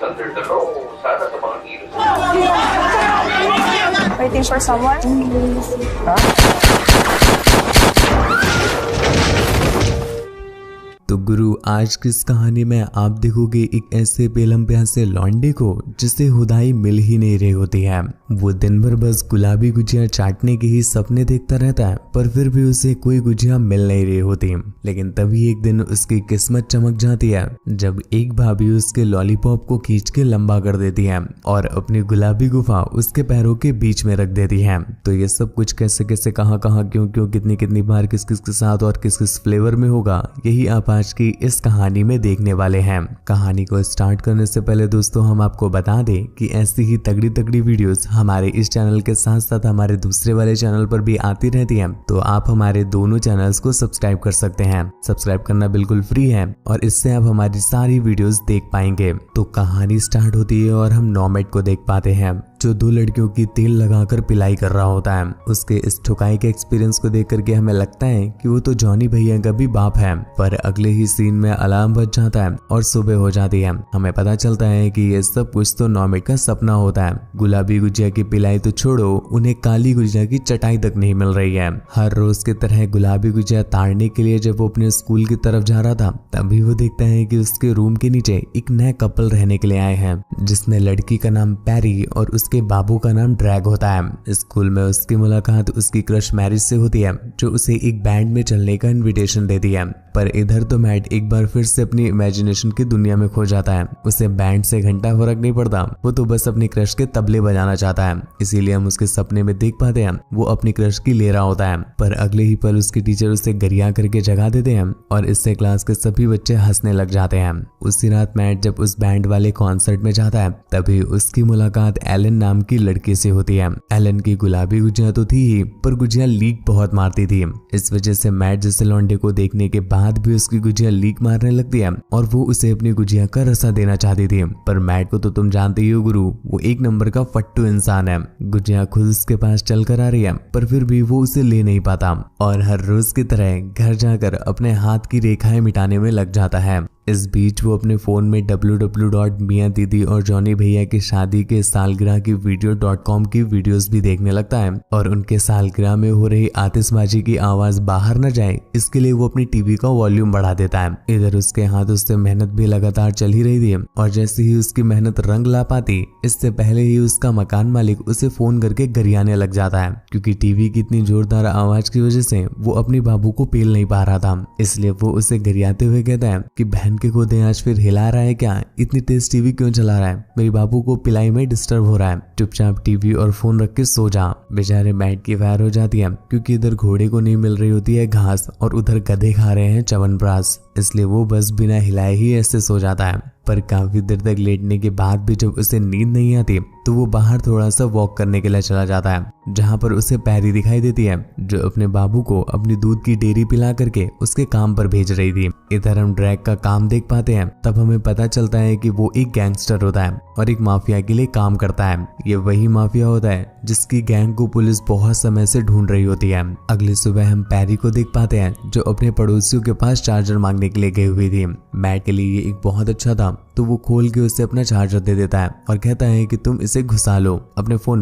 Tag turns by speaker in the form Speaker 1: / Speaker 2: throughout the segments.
Speaker 1: under the law, sana sa mga kilos.
Speaker 2: Waiting for someone?
Speaker 3: तो गुरु, आज की इस कहानी में आप देखोगे एक ऐसे बेलम प्यासे लौंडे को जिसे खुदाई मिल ही नहीं रही होती है। वो दिन भर बस गुलाबी गुजिया चाटने के ही सपने देखता रहता है, पर फिर भी उसे कोई गुजिया मिल नहीं रही होती। लेकिन तभी एक दिन उसकी किस्मत चमक जाती है जब एक भाभी उसके लॉलीपॉप को खींच के लंबा कर देती है और अपनी गुलाबी गुफा उसके पैरों के बीच में रख देती है। तो ये सब कुछ कैसे कैसे, कहाँ कहाँ, क्यों क्यों, कितनी कितनी बार, किस किस के साथ और किस किस फ्लेवर में होगा, यही आप आज की इस कहानी में देखने वाले हैं। कहानी को स्टार्ट करने से पहले दोस्तों हम आपको बता दें कि ऐसी ही तगड़ी तगड़ी वीडियोस हमारे इस चैनल के साथ साथ हमारे दूसरे वाले चैनल पर भी आती रहती हैं। तो आप हमारे दोनों चैनल्स को सब्सक्राइब कर सकते हैं। सब्सक्राइब करना बिल्कुल फ्री है और इससे आप हमारी सारी वीडियोस देख पाएंगे। तो कहानी स्टार्ट होती है और हम नॉमेड को देख पाते हैं जो दो लड़कियों की तेल लगाकर पिलाई कर रहा होता है। उसके इस ठुकाई के एक्सपीरियंस को देख करके हमें लगता है कि वो तो जॉनी भैया का भी बाप है। पर अगले ही सीन में अलार्म बज जाता है और सुबह हो जाती है। हमें पता चलता है कि ये सब कुछ तो नॉमेड का सपना होता है। गुलाबी गुजिया की पिलाई तो छोड़ो, उन्हें काली गुजिया की चटाई तक नहीं मिल रही है। हर रोज की तरह गुलाबी गुजिया ताड़ने के लिए जब वो अपने स्कूल की तरफ जा रहा था, तभी वो देखता है कि उसके रूम के नीचे एक नया कपल रहने के लिए आए हैं, जिसमें लड़की का नाम पैरी और उसके बाबू का नाम ड्रैग होता है। स्कूल में उसकी मुलाकात उसकी क्रश मैरिज से होती है, जो उसे एक बैंड में चलने का इनविटेशन देती है। पर इधर तो मैट एक बार फिर से अपनी इमेजिनेशन की दुनिया में खो जाता है। उसे बैंड से घंटा फर्क नहीं पड़ता, वो तो बस अपनी क्रश के तबले बजाना चाहता है। इसीलिए हम उसके सपने में देख पाते हैं वो अपनी क्रश की ले रहा होता है। पर अगले ही पल उसके टीचर उसे गरिया करके जगा देते हैं और इससे क्लास के सभी बच्चे हंसने लग जाते हैं। उसी रात मैट जब उस बैंड वाले कॉन्सर्ट में जाता है, तभी उसकी मुलाकात एलन नाम की लड़की से होती है। एलन की गुलाबी गुजिया तो थी ही, पर गुजिया लीक बहुत मारती थी। इस वजह से मैट जैसे लौंडे को देखने के बाद भी उसकी गुजिया लीक मारने लगती है और वो उसे अपनी गुजिया का रसा देना चाहती थी। पर मैट को तो तुम जानते ही हो गुरु, वो एक नंबर का फट्टू इंसान है। गुजिया खुद उसके पास चल कर आ रही है, पर फिर भी वो उसे ले नहीं पाता और हर रोज की तरह घर जाकर अपने हाथ की रेखाएं मिटाने में लग जाता है। इस बीच वो अपने फोन में www.मियां दीदी और जॉनी भैया की शादी के सालगिरह की वीडियो.com की वीडियोस भी देखने लगता है और उनके सालगिरह में हो रही आतिशबाजी की आवाज बाहर न जाए, इसके लिए वो अपनी टीवी का वॉल्यूम बढ़ा देता है। इधर उसके हाथों से मेहनत भी लगातार चल ही रही थी और जैसे ही उसकी मेहनत रंग ला पाती, इससे पहले ही उसका मकान मालिक उसे फोन करके गरियाने लग जाता है, क्योंकि टीवी की इतनी जोरदार आवाज की वजह से वो अपनी बाबू को पेल नहीं पा रहा था। इसलिए वो उसे गरियाते हुए कहता है कि बहन के गोदे आज फिर हिला रहा है क्या, इतनी तेज टीवी क्यों चला रहा है, मेरे बाबू को पिलाई में डिस्टर्ब हो रहा है, चुपचाप टीवी और फोन रख के सो जा। बेचारे मैट की फायर हो जाती है, क्योंकि इधर घोड़े को नहीं मिल रही होती है घास और उधर गधे खा रहे हैं च्यवनप्राश, इसलिए वो बस बिना हिलाए ही ऐसे सो जाता है। पर काफी देर तक लेटने के बाद भी जब उसे नींद नहीं आती, तो वो बाहर थोड़ा सा वॉक करने के लिए चला जाता है, जहाँ पर उसे पैरी दिखाई देती है जो अपने बाबू को अपनी दूध की डेयरी पिला करके उसके काम पर भेज रही थी। इधर हम ड्रैग का काम देख पाते हैं, तब हमें पता चलता है कि वो एक गैंगस्टर होता है और एक माफिया के लिए काम करता है। ये वही माफिया होता है जिसकी गैंग को पुलिस बहुत समय से ढूंढ रही होती है। अगली सुबह हम पैरी को देख पाते हैं जो अपने पड़ोसियों के पास चार्जर मांगने के लिए गई हुई थी। मैट के लिए ये एक बहुत अच्छा था, तो वो खोल के उसे अपना चार्जर दे देता है और कहता है कि तुम इसे घुसा लो अपने फोन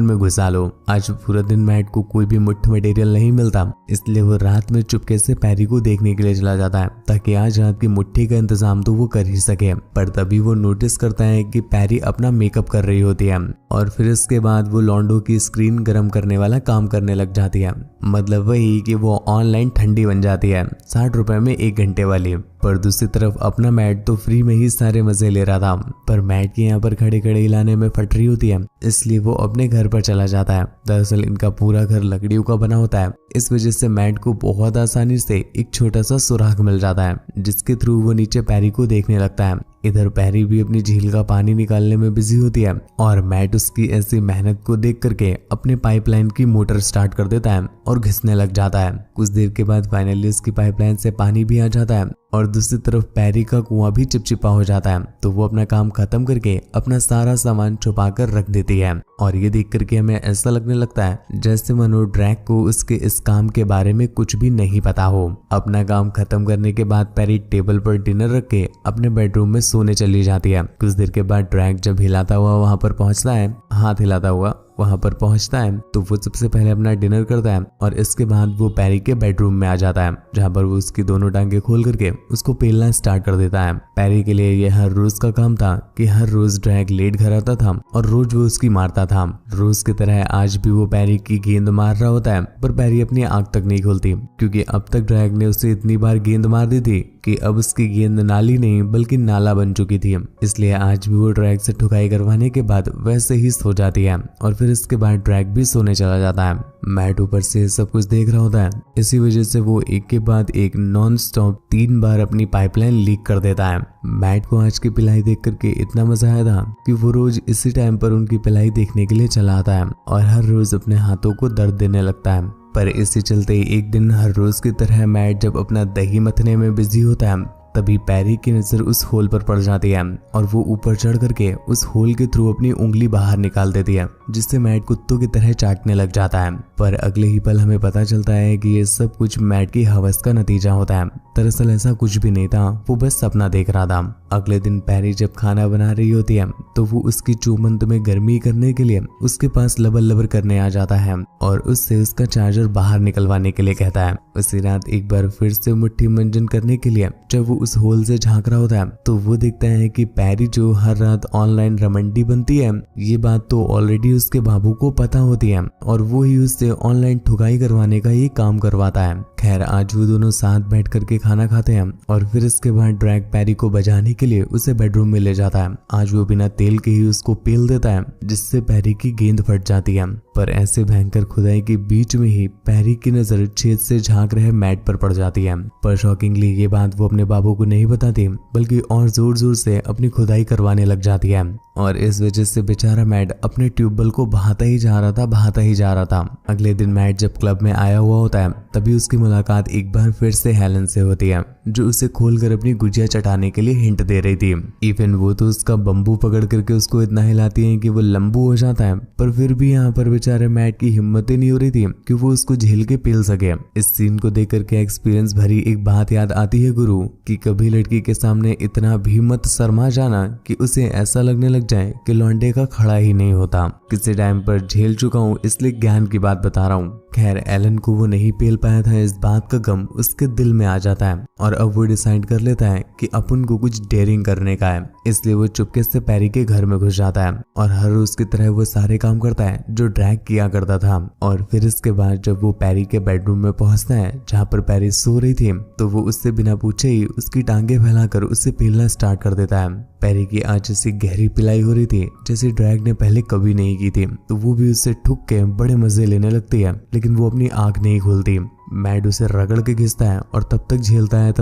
Speaker 3: में घुसा लो। आज पूरा दिन मैट को कोई भी मुट्ठ मटेरियल नहीं मिलता, इसलिए वो रात में चुपके से पैरी को देखने के लिए चला जाता है ताकि आज रात की मुट्ठी का इंतजाम तो वो कर ही सके। पर तभी वो नोटिस करता है कि पैरी अपना मेकअप कर रही होती है और फिर इसके बाद वो लॉन्डो की स्क्रीन गर्म करने वाला काम करने लग जाती है। मतलब वही कि वो ऑनलाइन ठंडी बन जाती है, 60 रुपए में 1 घंटे वाली। पर दूसरी तरफ अपना मैट तो फ्री में ही सारे मजे ले रहा था, पर मैट के यहाँ पर खड़े खड़े हिलाने में फट रही होती है, इसलिए वो अपने घर पर चला जाता है। दरअसल इनका पूरा घर लकड़ियों का बना होता है, इस वजह से मैट को बहुत आसानी से एक छोटा सा सुराख मिल जाता है, जिसके थ्रू वो नीचे पैरी को देखने लगता है। इधर पैरी भी अपनी झील का पानी निकालने में बिजी होती है और मैट उसकी ऐसी मेहनत को देख करके अपने पाइपलाइन की मोटर स्टार्ट कर देता है और घिसने लग जाता है। कुछ देर के बाद फाइनली उसकी पाइपलाइन से पानी भी आ जाता है और दूसरी तरफ पैरी का कुआं भी चिपचिपा हो जाता है। तो वो अपना काम खत्म करके अपना सारा सामान छुपा कर रख देती है और ये देख करके हमें ऐसा लगने लगता है जैसे मानो ड्रैक को उसके इस काम के बारे में कुछ भी नहीं पता हो। अपना काम खत्म करने के बाद पैरी टेबल पर डिनर रख के अपने बेडरूम में सोने चली जाती है। कुछ देर के बाद ड्रैक जब हिलाता हुआ वहां पर पहुंचता है, हाथ हिलाता हुआ वहां पर पहुंचता है, तो वो सबसे पहले अपना डिनर करता है और इसके बाद वो पैरी के बेडरूम में आ जाता है, जहां पर वो उसकी दोनों टांगे खोल करके उसको पेलना स्टार्ट कर देता है। पैरी के लिए ये हर रोज का काम था कि हर रोज ड्रैग लेट घर आता था और रोज वो उसकी मारता था। रोज की तरह आज भी वो पैरी की गेंद मार रहा होता है, पर पैरी अपनी आंख तक नहीं खोलती क्योंकि अब तक ड्रैग ने उसे इतनी बार गेंद मार दी थी कि अब उसकी गेंद नाली नहीं बल्कि नाला बन चुकी थी। इसलिए आज भी वो ड्रैग से ठुकाई करवाने के बाद वैसे ही सो जाती है और फिर इसके बाद ड्रैग भी सोने चला जाता है। मैट ऊपर से सब कुछ देख रहा होता है, इसी वजह से वो एक के बाद एक नॉन स्टॉप 3 बार अपनी पाइपलाइन लीक कर देता है। मैट को आज की पिलाई देख करके इतना मजा आया था कि वो रोज इसी टाइम पर उनकी पिलाई देखने के लिए चला आता है और हर रोज अपने हाथों को दर्द देने लगता है। पर इसी चलते एक दिन हर रोज की तरह मैट जब अपना दही मथने में बिजी होता है, तभी पैरी की नजर उस होल पर पड़ जाती है और वो ऊपर चढ़ करके उस होल के थ्रू अपनी उंगली बाहर निकाल देती है, जिससे मैट कुत्तों की तरह चाटने लग जाता है। पर अगले ही पल हमें पता चलता है कि ये सब कुछ मैट की हवस का नतीजा होता है। दरअसल ऐसा कुछ भी नहीं था, वो बस सपना देख रहा था। अगले दिन पैरी जब खाना बना रही होती है तो वो उसकी चूमंत में गर्मी करने के लिए उसके पास लबर लबर करने आ जाता है और उससे उसका चार्जर बाहर निकलवाने के लिए कहता है। उसी रात एक बार फिर से मुट्ठी मंजन करने के लिए जब वो उस होल से झांक रहा होता है तो वो देखता है कि पैरी जो हर रात ऑनलाइन रमंडी बनती है, ये बात तो ऑलरेडी उसके बाबू को पता होती है और वो ही उससे ऑनलाइन ठुकाई करवाने का ये काम करवाता है। खैर आज वो दोनों साथ बैठ करके खाना खाते हैं और फिर इसके बाद ड्रैग पैरी को बजाने के लिए उसे बेडरूम में ले जाता है। आज वो बिना तेल के ही उसको पेल देता है, जिससे पैरी की गेंद फट जाती है। पर ऐसे भयंकर खुदाई के बीच में ही पैरी की नजर छेद से झांक रहे मैट पर पड़ जाती है। पर शॉकिंगली ये बात वो अपने बाबू को नहीं बताती, बल्कि और जोर जोर से अपनी खुदाई करवाने लग जाती है और इस वजह से बेचारा मैट अपने ट्यूबवेल को बहाता ही जा रहा था। अगले दिन मैट जब क्लब में आया हुआ होता है तभी उसकी मुलाकात एक बार फिर से हेलन से होती है, जो उसे खोलकर अपनी गुजिया चटाने के लिए हिंट दे रही थी। इवन वो तो उसका बम्बू पकड़ करके उसको इतना हिलाती है कि वो लंबू हो जाता है, पर फिर भी यहाँ पर बेचारे मैट की हिम्मत ही नहीं हो रही थी कि वो उसको झेल के पेल सके। इस सीन को देख करके एक्सपीरियंस भरी एक बात याद आती है गुरु, कि कभी लड़की के सामने इतना भी मत शर्मा जाना कि उसे ऐसा लगने लग जाए कि लौंडे का खड़ा ही नहीं होता। किसी टाइम पर झेल चुका हूँ इसलिए ज्ञान की बात बता रहा हूँ। खैर एलन को वो नहीं पेल पाया था, इस बात का गम उसके दिल में आ जाता है और अब वो डिसाइड कर लेता है कि अपन को कुछ डेयरिंग करने का है। इसलिए वो चुपके से पैरी के घर में घुस जाता है और हर रोज की तरह वो सारे काम करता है जो ड्रैग किया करता था। और फिर इसके बाद जब वो पैरी के बेडरूम में पहुंचता है जहाँ पर पैरी सो रही थी, तो वो उससे बिना पूछे ही उसकी टांगे फैलाकर उसे पेलना स्टार्ट कर देता है। पैरी की आज ऐसी गहरी पिलाई हो रही थी जैसे ड्रैग ने पहले कभी नहीं की थी, तो वो भी उससे ठुक के बड़े मजे लेने लगती है, लेकिन वो अपनी आंख नहीं खोलती। मैड उसे रगड़ के घिसता है और तब तक झेलता है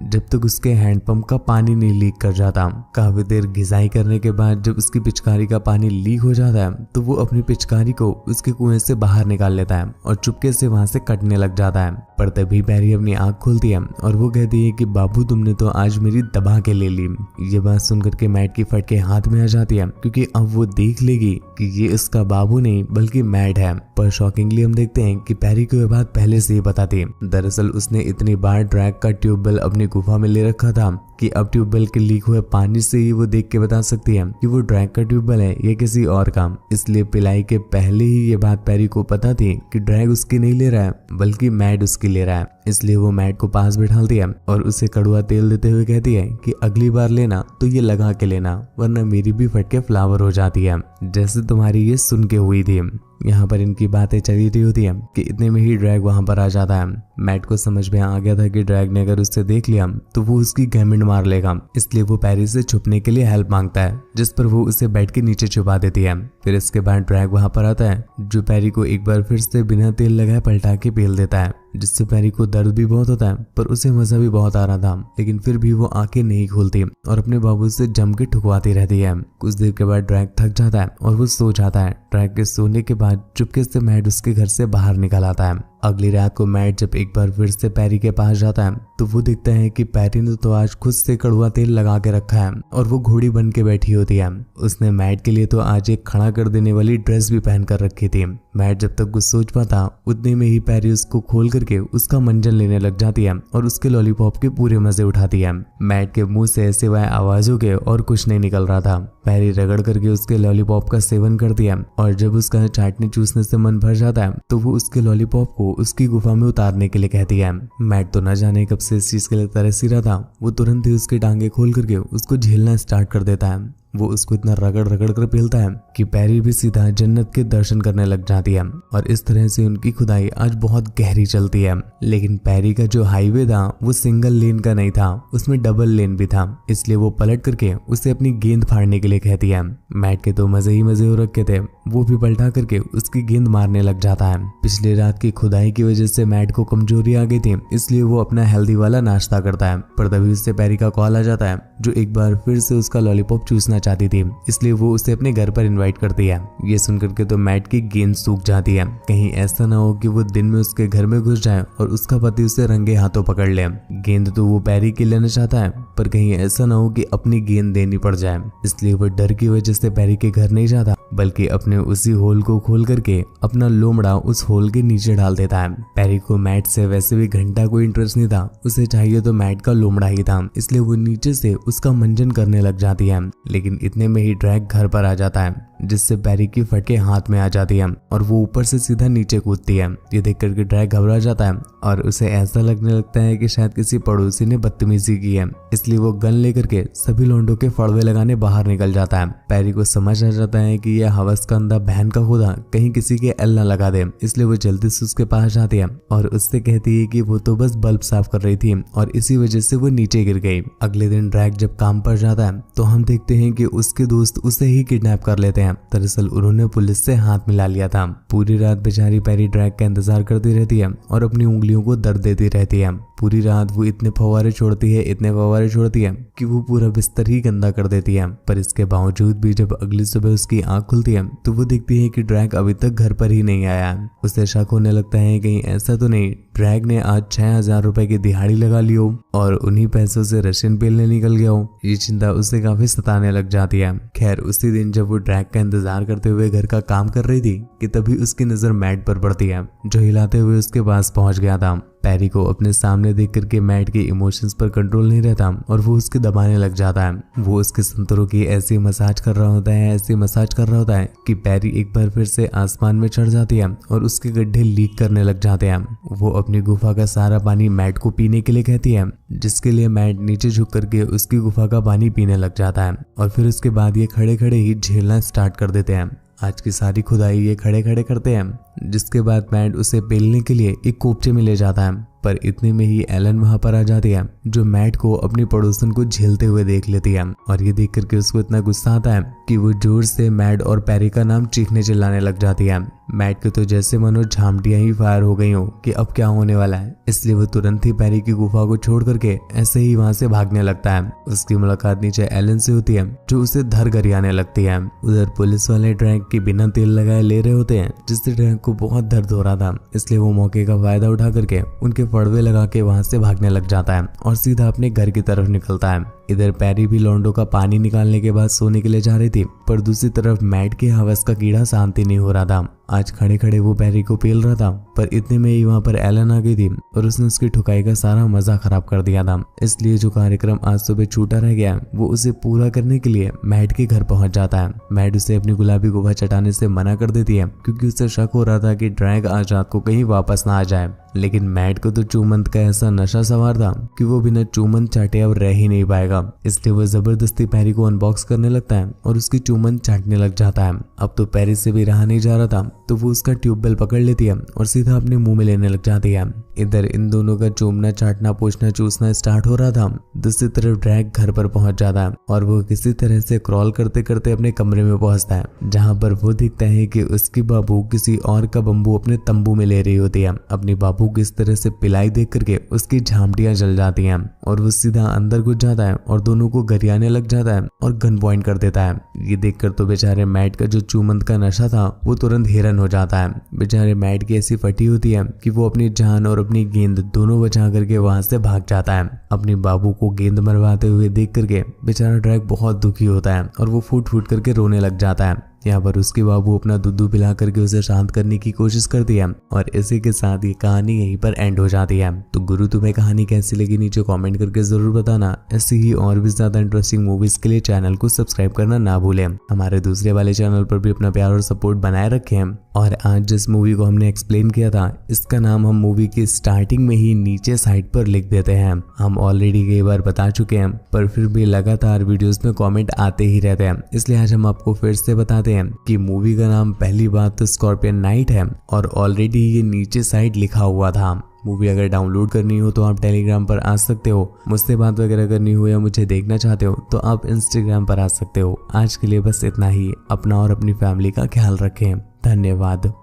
Speaker 3: जब तक उसके हैंडपंप का पानी नहीं लीक कर जाता। काफी देर घिसाई करने के बाद जब उसकी पिचकारी का पानी लीक हो जाता है तो वो अपनी पिचकारी को उसके कुएं से बाहर निकाल लेता है और चुपके से वहां से कटने लग जाता है। पर तभी पैरी अपनी आंख खोलती है और वो कहती है कि बाबू तुमने तो आज मेरी दबा के ले ली। ये बात सुनकर के मैड की फटके हाथ में आ जाती है, क्योंकि अब वो देख लेगी कि ये इसका बाबू नहीं बल्कि मैड है। पर शॉकिंगली हम देखते हैं कि पैरी को यह बात पहले से ही पता थी। दरअसल उसने इतनी बार ड्रैग का ट्यूबवेल अपनी गुफा में ले रखा था कि अब ट्यूबवेल के लीक हुए पानी से ही वो देख के बता सकती है कि वो ड्रैग का ट्यूबवेल है या किसी और का। इसलिए पिलाई के पहले ही ये बात पैरी को पता थी कि ड्रैग उसकी नहीं ले रहा है बल्कि मैड उसकी ले रहा है। इसलिए वो मैड को पास बिठाती है और उसे कड़वा तेल देते हुए कहती है कि अगली बार लेना तो ये लगा के लेना, वरना मेरी भी फटके फ्लावर हो जाती है, जैसे तुम्हारी ये सुन के हुई थी। यहाँ पर इनकी बातें चली रही होती है कि इतने में ही ड्रैग वहां पर आ जाता है। मैट को समझ में आ गया था कि ड्रैग ने अगर उससे देख लिया तो वो उसकी गैमेंट मार लेगा, इसलिए वो पैरी से छुपने के लिए हेल्प मांगता है, जिस पर वो उसे बेड के नीचे छुपा देती है। फिर इसके बाद ड्रैग वहां पर आता है, जो पैरी को एक बार फिर से बिना तेल लगाए पलटा के पेल देता है, जिससे पैरी को दर्द भी बहुत होता है पर उसे मजा भी बहुत आ रहा था। लेकिन फिर भी वो आंखें नहीं खोलती और अपने बाबू से जम के ठुकवाती रहती है। कुछ देर के बाद ड्रैग थक जाता है और वो सो जाता है। ड्रैग के सोने के बाद चुपके से मैड उसके घर से बाहर निकल आता है अगली रात को मैट जब एक बार फिर से पैरी के पास जाता है तो वो देखता है कि पैरी ने तो आज खुद से कड़वा तेल लगा के रखा है और वो घोड़ी बन के बैठी होती है। उसने मैट के लिए तो आज एक खड़ा कर देने वाली ड्रेस भी पहन कर रखी थी। मैट जब तक कुछ सोच पाता उतने में ही पैरी उसको खोल करके उसका मंजन लेने लग जाती है और उसके लॉलीपॉप के पूरे मजे उठाती है। मैट के मुंह से सिवाय आवाजों के और कुछ नहीं निकल रहा था। पैरी रगड़ करके उसके लॉलीपॉप का सेवन करती है और जब उसका चाटने चूसने से मन भर जाता है तो वो उसके लॉलीपॉप को उसकी गुफा में उतारने के लिए कहती है। मैट तो न जाने कब से इस चीज के लिए तरस ही रहा था। वो तुरंत ही उसकी टांगे खोल करके उसको झेलना स्टार्ट कर देता है। वो उसको इतना रगड़ रगड़ कर पेलता है कि पैरी भी सीधा जन्नत के दर्शन करने लग जाती है और इस तरह से उनकी खुदाई आज बहुत गहरी चलती है। लेकिन पैरी का जो हाईवे था वो सिंगल लेन का नहीं था, उसमें डबल लेन भी था, इसलिए वो पलट करके उसे अपनी गेंद फाड़ने के लिए कहती है। मैट के तो मजे ही मजे हो रखे थे, वो भी पलटा करके उसकी गेंद मारने लग जाता है। पिछली रात की खुदाई की वजह से मैट को कमजोरी आ गई थी, इसलिए वो अपना हेल्दी वाला नाश्ता करता है। पर तभी उससे पैरी का कॉल आ जाता है जो एक बार फिर से उसका लॉलीपॉप चूसना चाहती थी, इसलिए वो उसे अपने घर पर इनवाइट करती है। ये सुनकर के तो मैट की गेंद सूख जाती है। कहीं ऐसा ना हो कि वो दिन में उसके घर में घुस जाए और उसका पति उसे रंगे हाथों पकड़ ले। गेंद तो वो पैरी के लेना चाहता है पर कहीं ऐसा ना हो कि अपनी गेंद देनी पड़ जाए, इसलिए वो डर की वजह से पैरी के घर नहीं जाता बल्कि अपने उसी होल को खोल करके अपना लोमड़ा उस होल के नीचे डाल देता है। पैरी को मैट से वैसे भी घंटा कोई इंटरेस्ट नहीं था, उसे चाहिए तो मैट का लोमड़ा ही था, इसलिए वो नीचे से उसका मंजन करने लग जाती है। लेकिन इतने में ही ड्रैग घर पर आ जाता है जिससे पैरी की फटके हाथ में आ जाती है और वो ऊपर से सीधा नीचे कूदती है। ये देख करके ड्रैग घबरा जाता है और उसे ऐसा लगने लगता है कि शायद किसी पड़ोसी ने बदतमीजी की है, इसलिए वो गन लेकर के सभी लोंडों के फड़वे लगाने बाहर निकल जाता है। पैरी को समझ आ जाता है कि यह हवस का अंधा बहन का खुदा कहीं किसी के एल न लगा दे, इसलिए वो जल्दी से उसके पास जाती है और उससे कहती है कि वो तो बस बल्ब साफ कर रही थी और इसी वजह से वो नीचे गिर गई। अगले दिन ड्रैग जब काम पर जाता है तो हम देखते हैं कि उसके दोस्त उसे ही किडनैप कर लेते हैं। दरअसल उन्होंने पुलिस से हाथ मिला लिया था। पूरी रात बेचारी पैरी ड्रैग का इंतजार करती रहती है और अपनी उंगलियों को दर्द देती रहती है। पूरी रात वो इतने फव्वारे छोड़ती है कि वो पूरा बिस्तर ही गंदा कर देती है। पर इसके बावजूद भी जब अगली सुबह उसकी आंख खुलती है तो वो देखती है कि ड्रैग अभी तक घर पर ही नहीं आया है। उसे शक होने लगता है कहीं ऐसा तो नहीं ड्रैग ने आज 6000 रुपए की दिहाड़ी लगा ली हो और उन्हीं पैसों से रशियन पेलने निकल गया हो। ये चिंता उसे काफी सताने लग जाती है। खैर उसी दिन जब वो ड्रैग का इंतजार करते हुए घर का काम कर रही थी कि तभी उसकी नजर मैट पर पड़ती है जो हिलाते हुए उसके पास पहुंच गया था। पैरी को अपने सामने देख करके मैट के इमोशंस पर कंट्रोल नहीं रहता और वो उसके दबाने लग जाता है। वो उसके संतरों की ऐसी मसाज कर रहा होता है कि पैरी एक बार फिर से आसमान में चढ़ जाती है और उसके गड्ढे लीक करने लग जाते हैं। वो अपनी गुफा का सारा पानी मैट को पीने के लिए कहती है, जिसके लिए मैट नीचे झुक करके उसकी गुफा का पानी पीने लग जाता है और फिर उसके बाद ये खड़े खड़े ही झेलना स्टार्ट कर देते हैं। आज की सारी खुदाई ये खड़े खड़े करते हैं, जिसके बाद मैट उसे पेलने के लिए एक कोपचे में ले जाता है। पर इतने में ही एलन वहां पर आ जाती है जो मैट को अपनी पड़ोसन को झेलते हुए देख लेती है और ये देख करके उसको इतना गुस्सा आता है कि वो जोर से मैट और पैरी का नाम चीखने चिल्लाने लग जाती है। मैट के तो जैसे मानो झामटियां ही फायर हो गई हो कि अब क्या होने वाला है, इसलिए वो तुरंत ही पैरी की गुफा को छोड़ करके ऐसे ही वहां से भागने लगता है। उसकी मुलाकात नीचे एलन से होती है जो उसे धर गरियाने लगती है। उधर पुलिस वाले ड्रैग की बिना तेल लगाए ले रहे होते हैं, जिससे ड्रैग को बहुत दर्द हो रहा था, इसलिए वो मौके का फायदा उठा करके उनके फड़वे लगा के वहां से भागने लग जाता है और सीधा अपने घर की तरफ निकलता है। इधर पैरी भी लॉन्डो का पानी निकालने के बाद सोने के लिए जा रही थी, पर दूसरी तरफ मैट के हवस का कीड़ा शांति नहीं हो रहा था। आज खड़े खड़े वो पैरी को पेल रहा था, पर इतने में ही वहां पर एलन आ गई थी और उसने उसकी ठुकाई का सारा मजा खराब कर दिया था। इसलिए जो कार्यक्रम आज सुबह छूटा रह गया वो उसे पूरा करने के लिए मैट के घर पहुंच जाता है। मैट उसे अपनी गुलाबी गुफा चटाने से मना कर देती है क्योंकि उसे शक हो रहा था कि ड्रैग आज रात को कहीं वापस ना आ जाए। लेकिन मैट को तो चूमंत का ऐसा नशा सवार था कि वो बिना चूमंत चाटे अब रह ही नहीं पाएगा, इसलिए वो जबरदस्ती पैरी को अनबॉक्स करने लगता है और उसकी चूमंत चाटने लग जाता है। अब तो पैरी से भी रहा नहीं जा रहा था, तो वो उसका ट्यूबवेल पकड़ लेती है और सीधा अपने मुंह में लेने लग जाती है। इधर इन दोनों का चूमना चाटना पोछना चूसना स्टार्ट हो रहा था। दूसरी तरफ ड्रैग घर पर पहुंच जाता है और वो किसी तरह से क्रॉल करते करते अपने कमरे में पहुंचता है, जहां पर वो दिखता है कि उसकी बाबू किसी और का बम्बू अपने तंबू में ले रही होती है। अपनी बाबू बाबू को इस तरह से पिलाई देख करके उसकी झामटियां जल जाती हैं और वो सीधा अंदर घुस जाता है और दोनों को गरियाने लग जाता है और गन पॉइंट कर देता है। ये देखकर तो बेचारे मैट का जो चूमंत का नशा था वो तुरंत हैरान हो जाता है। बेचारे मैट की ऐसी फटी होती है कि वो अपनी जान और अपनी गेंद दोनों बचा करके वहां से भाग जाता है। अपने बाबू को गेंद मरवाते हुए देख करके बेचारा ड्रैक बहुत दुखी होता है और वो फूट फूट करके रोने लग जाता है। यहाँ पर उसके बाबू अपना दूध पिला करके उसे शांत करने की कोशिश करती है और इसी के साथ ये कहानी यहीं पर एंड हो जाती है। तो गुरु तुम्हें कहानी कैसी लगी नीचे कमेंट करके जरूर बताना। ऐसी ही और भी ज्यादा इंटरेस्टिंग मूवीज के लिए चैनल को सब्सक्राइब करना ना भूलें। हमारे दूसरे वाले चैनल पर भी अपना प्यार और सपोर्ट बनाए रखें। और आज जिस मूवी को हमने एक्सप्लेन किया था इसका नाम हम मूवी की स्टार्टिंग में ही नीचे साइड पर लिख देते हैं। हम ऑलरेडी कई बार बता चुके हैं पर फिर भी लगातार वीडियोस में कमेंट आते ही रहते हैं, इसलिए आज हम आपको फिर से बताते हैं कि मूवी का नाम पहली बात तो स्कॉर्पियन नाइट है और ऑलरेडी ये नीचे साइड लिखा हुआ था। मूवी अगर डाउनलोड करनी हो तो आप टेलीग्राम पर आ सकते हो, मुझसे बात वगैरह करनी हो या मुझे देखना चाहते हो तो आप इंस्टाग्राम पर आ सकते हो। आज के लिए बस इतना ही। अपना और अपनी फैमिली का ख्याल रखें। धन्यवाद।